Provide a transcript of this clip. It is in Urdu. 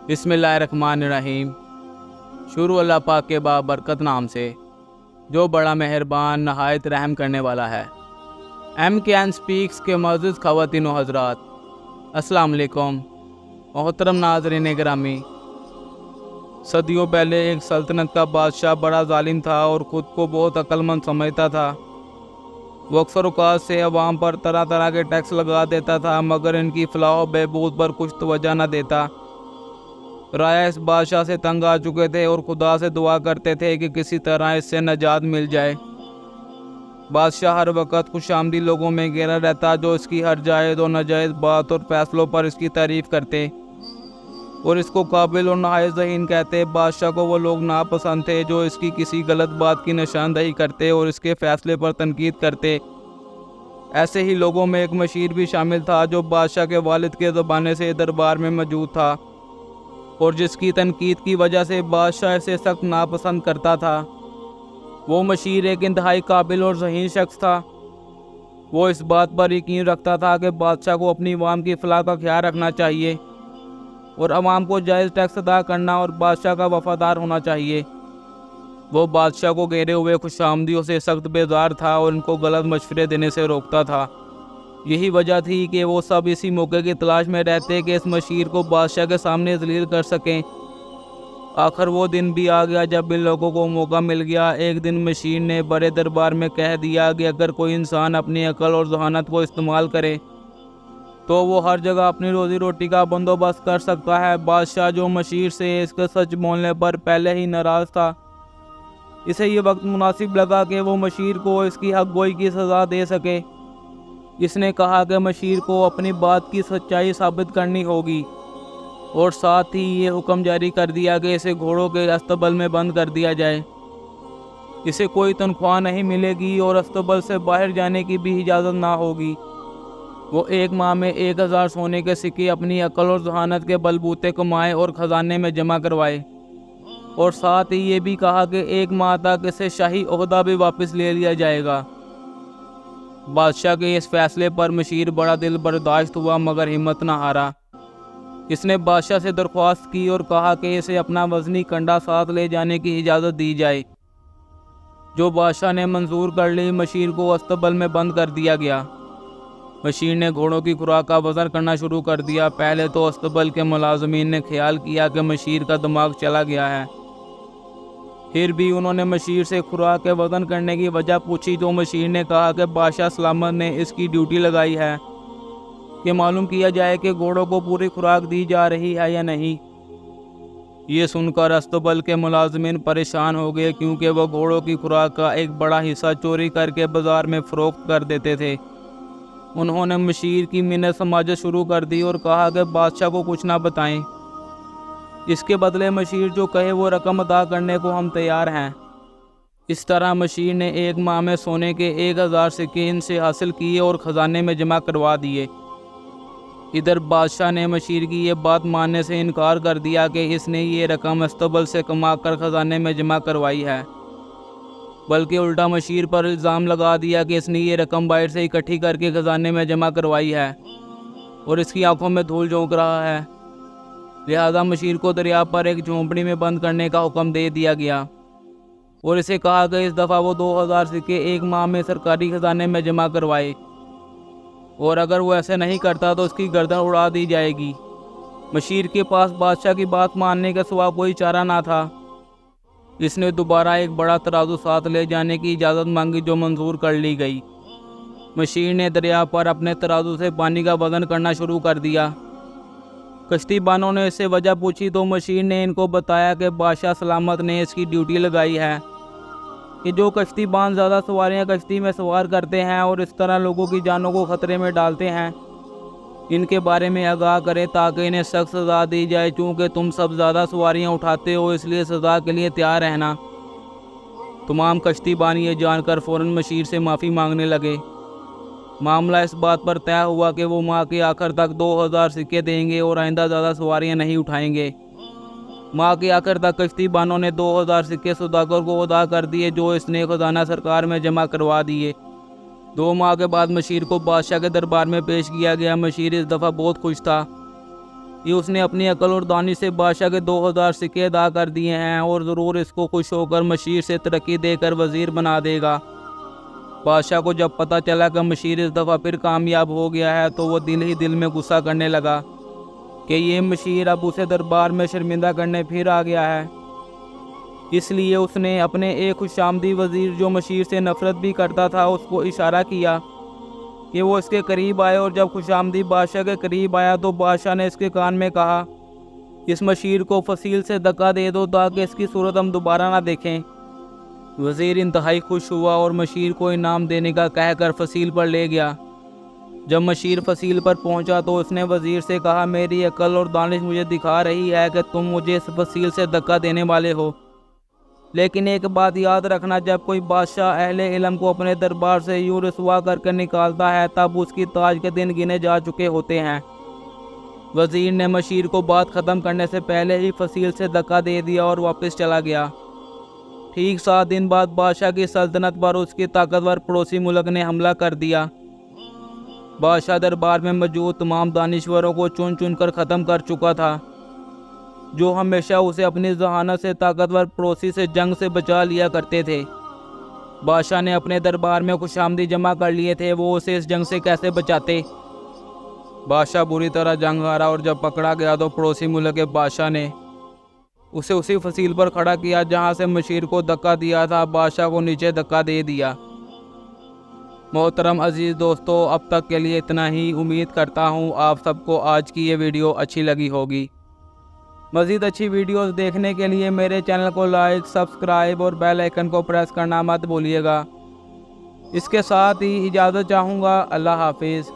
بسم اللہ الرحمن الرحیم۔ شروع اللہ پاک کے بابرکت نام سے جو بڑا مہربان نہایت رحم کرنے والا ہے۔ ایم کے این سپیکس کے معزز خواتین و حضرات، السلام علیکم۔ محترم ناظرین گرامی، صدیوں پہلے ایک سلطنت کا بادشاہ بڑا ظالم تھا اور خود کو بہت عقل مند سمجھتا تھا۔ وہ اکثر اوقات سے عوام پر طرح طرح کے ٹیکس لگا دیتا تھا، مگر ان کی فلاح و بہبود پر کچھ توجہ نہ دیتا۔ رعایا اس بادشاہ سے تنگ آ چکے تھے اور خدا سے دعا کرتے تھے کہ کسی طرح اس سے نجات مل جائے۔ بادشاہ ہر وقت خوش آمدی لوگوں میں گھیرا رہتا جو اس کی ہر جائز و ناجائز بات اور فیصلوں پر اس کی تعریف کرتے اور اس کو قابل اور نہایت ذہین کہتے۔ بادشاہ کو وہ لوگ ناپسند تھے جو اس کی کسی غلط بات کی نشاندہی کرتے اور اس کے فیصلے پر تنقید کرتے۔ ایسے ہی لوگوں میں ایک مشیر بھی شامل تھا جو بادشاہ کے والد کے زمانے سے دربار میں موجود تھا اور جس کی تنقید کی وجہ سے بادشاہ اسے سخت ناپسند کرتا تھا۔ وہ مشیر ایک انتہائی قابل اور ذہین شخص تھا۔ وہ اس بات پر یقین رکھتا تھا کہ بادشاہ کو اپنی عوام کی فلاح کا خیال رکھنا چاہیے اور عوام کو جائز ٹیکس ادا کرنا اور بادشاہ کا وفادار ہونا چاہیے۔ وہ بادشاہ کو گھیرے ہوئے خوش آمدیوں سے سخت بیزار تھا اور ان کو غلط مشورے دینے سے روکتا تھا۔ یہی وجہ تھی کہ وہ سب اسی موقع کی تلاش میں رہتے کہ اس مشیر کو بادشاہ کے سامنے ذلیل کر سکیں۔ آخر وہ دن بھی آ گیا جب ان لوگوں کو موقع مل گیا۔ ایک دن مشیر نے بڑے دربار میں کہہ دیا کہ اگر کوئی انسان اپنی عقل اور ذہانت کو استعمال کرے تو وہ ہر جگہ اپنی روزی روٹی کا بندوبست کر سکتا ہے۔ بادشاہ جو مشیر سے اس کے سچ بولنے پر پہلے ہی ناراض تھا، اسے یہ وقت مناسب لگا کہ وہ مشیر کو اس کی حق گوئی کی سزا دے سکے۔ اس نے کہا کہ مشیر کو اپنی بات کی سچائی ثابت کرنی ہوگی اور ساتھ ہی یہ حکم جاری کر دیا کہ اسے گھوڑوں کے استبل میں بند کر دیا جائے۔ اسے کوئی تنخواہ نہیں ملے گی اور استبل سے باہر جانے کی بھی اجازت نہ ہوگی۔ وہ 1 ماہ میں 1000 سونے کے سکے اپنی عقل اور ذہانت کے بلبوتے کمائے اور خزانے میں جمع کروائے، اور ساتھ ہی یہ بھی کہا کہ 1 ماہ تک اسے شاہی عہدہ بھی واپس لے لیا جائے گا۔ بادشاہ کے اس فیصلے پر مشیر بڑا دل برداشت ہوا مگر ہمت نہ ہارا۔ اس نے بادشاہ سے درخواست کی اور کہا کہ اسے اپنا وزنی کنڈا ساتھ لے جانے کی اجازت دی جائے، جو بادشاہ نے منظور کر لی۔ مشیر کو استبل میں بند کر دیا گیا۔ مشیر نے گھوڑوں کی خوراک کا وزن کرنا شروع کر دیا۔ پہلے تو استبل کے ملازمین نے خیال کیا کہ مشیر کا دماغ چلا گیا ہے، پھر بھی انہوں نے مشیر سے خوراک کے وزن کرنے کی وجہ پوچھی تو مشیر نے کہا کہ بادشاہ سلامت نے اس کی ڈیوٹی لگائی ہے کہ معلوم کیا جائے کہ گھوڑوں کو پوری خوراک دی جا رہی ہے یا نہیں۔ یہ سن کر استبل کے ملازمین پریشان ہو گئے کیونکہ وہ گھوڑوں کی خوراک کا ایک بڑا حصہ چوری کر کے بازار میں فروخت کر دیتے تھے۔ انہوں نے مشیر کی منت سماجت شروع کر دی اور کہا کہ بادشاہ کو کچھ نہ بتائیں، اس کے بدلے مشیر جو کہے وہ رقم ادا کرنے کو ہم تیار ہیں۔ اس طرح مشیر نے 1 ماہ میں سونے کے 1000 سکے ان سے حاصل کیے اور خزانے میں جمع کروا دیے۔ ادھر بادشاہ نے مشیر کی یہ بات ماننے سے انکار کر دیا کہ اس نے یہ رقم استبل سے کما کر خزانے میں جمع کروائی ہے، بلکہ الٹا مشیر پر الزام لگا دیا کہ اس نے یہ رقم باہر سے اکٹھی کر کے خزانے میں جمع کروائی ہے اور اس کی آنکھوں میں دھول جھونک رہا ہے۔ لہذا مشیر کو دریا پر ایک جھونپڑی میں بند کرنے کا حکم دے دیا گیا اور اسے کہا کہ اس دفعہ وہ 2000 سکے 1 ماہ میں سرکاری خزانے میں جمع کروائے، اور اگر وہ ایسے نہیں کرتا تو اس کی گردن اڑا دی جائے گی۔ مشیر کے پاس بادشاہ کی بات ماننے کے سوا کوئی چارہ نہ تھا۔ اس نے دوبارہ ایک بڑا ترازو ساتھ لے جانے کی اجازت مانگی جو منظور کر لی گئی۔ مشیر نے دریا پر اپنے ترازو سے پانی کا وزن کرنا شروع کر دیا۔ کشتی بانوں نے اس سے وجہ پوچھی تو مشیر نے ان کو بتایا کہ بادشاہ سلامت نے اس کی ڈیوٹی لگائی ہے کہ جو کشتی بان زیادہ سواریاں کشتی میں سوار کرتے ہیں اور اس طرح لوگوں کی جانوں کو خطرے میں ڈالتے ہیں، ان کے بارے میں آگاہ کرے تاکہ انہیں سخت سزا دی جائے۔ چونکہ تم سب زیادہ سواریاں اٹھاتے ہو اس لیے سزا کے لیے تیار رہنا۔ تمام کشتی بانی یہ جان کر فوراً مشیر سے معافی مانگنے لگے۔ معاملہ اس بات پر طے ہوا کہ وہ ماہ کے آخر تک 2000 سکے دیں گے اور آئندہ زیادہ سواریاں نہیں اٹھائیں گے۔ ماہ کے آخر تک کشتی بانوں نے 2000 سکے سوداگر کو ادا کر دیے جو اس نے خزانہ سرکار میں جمع کروا دیے۔ 2 ماہ کے بعد مشیر کو بادشاہ کے دربار میں پیش کیا گیا۔ مشیر اس دفعہ بہت خوش تھا۔ کہ اس نے اپنی عقل اور دانش سے بادشاہ کے 2000 سکے ادا کر دیے ہیں اور ضرور اس کو خوش ہو کر مشیر سے ترقی دے کر وزیر بنا دے گا۔ بادشاہ کو جب پتہ چلا کہ مشیر اس دفعہ پھر کامیاب ہو گیا ہے تو وہ دل ہی دل میں غصہ کرنے لگا کہ یہ مشیر اب اسے دربار میں شرمندہ کرنے پھر آ گیا ہے۔ اس لیے اس نے اپنے ایک خوش آمدی وزیر جو مشیر سے نفرت بھی کرتا تھا اس کو اشارہ کیا کہ وہ اس کے قریب آئے، اور جب خوش آمدی بادشاہ کے قریب آیا تو بادشاہ نے اس کے کان میں کہا، اس مشیر کو فصیل سے دھکا دے دو تاکہ اس کی صورت ہم دوبارہ نہ دیکھیں۔ وزیر انتہائی خوش ہوا اور مشیر کو انعام دینے کا کہہ کر فصیل پر لے گیا۔ جب مشیر فصیل پر پہنچا تو اس نے وزیر سے کہا، میری عقل اور دانش مجھے دکھا رہی ہے کہ تم مجھے اس فصیل سے دھکا دینے والے ہو، لیکن ایک بات یاد رکھنا، جب کوئی بادشاہ اہل علم کو اپنے دربار سے یوں رسوا کر کے نکالتا ہے تب اس کی تاج کے دن گنے جا چکے ہوتے ہیں۔ وزیر نے مشیر کو بات ختم کرنے سے پہلے ہی فصیل سے دھکا دے دیا اور واپس چلا گیا۔ ٹھیک 7 دن بعد بادشاہ کی سلطنت پر اس کی طاقتور پڑوسی ملک نے حملہ کر دیا۔ بادشاہ دربار میں موجود تمام دانشوروں کو چن چن کر ختم کر چکا تھا، جو ہمیشہ اسے اپنی ذہانت سے طاقتور پڑوسی سے جنگ سے بچا لیا کرتے تھے۔ بادشاہ نے اپنے دربار میں خوش آمدی جمع کر لیے تھے، وہ اسے اس جنگ سے کیسے بچاتے؟ بادشاہ بری طرح جنگ ہارا اور جب پکڑا گیا تو پڑوسی ملک کے بادشاہ نے اسے اسی فصیل پر کھڑا کیا جہاں سے مشیر کو دھکا دیا تھا، بادشاہ کو نیچے دھکا دے دیا۔ محترم عزیز دوستو، اب تک کے لیے اتنا ہی۔ امید کرتا ہوں آپ سب کو آج کی یہ ویڈیو اچھی لگی ہوگی۔ مزید اچھی ویڈیوز دیکھنے کے لیے میرے چینل کو لائک، سبسکرائب اور بیل آئیکن کو پریس کرنا مت بھولیے گا۔ اس کے ساتھ ہی اجازت چاہوں گا۔ اللہ حافظ۔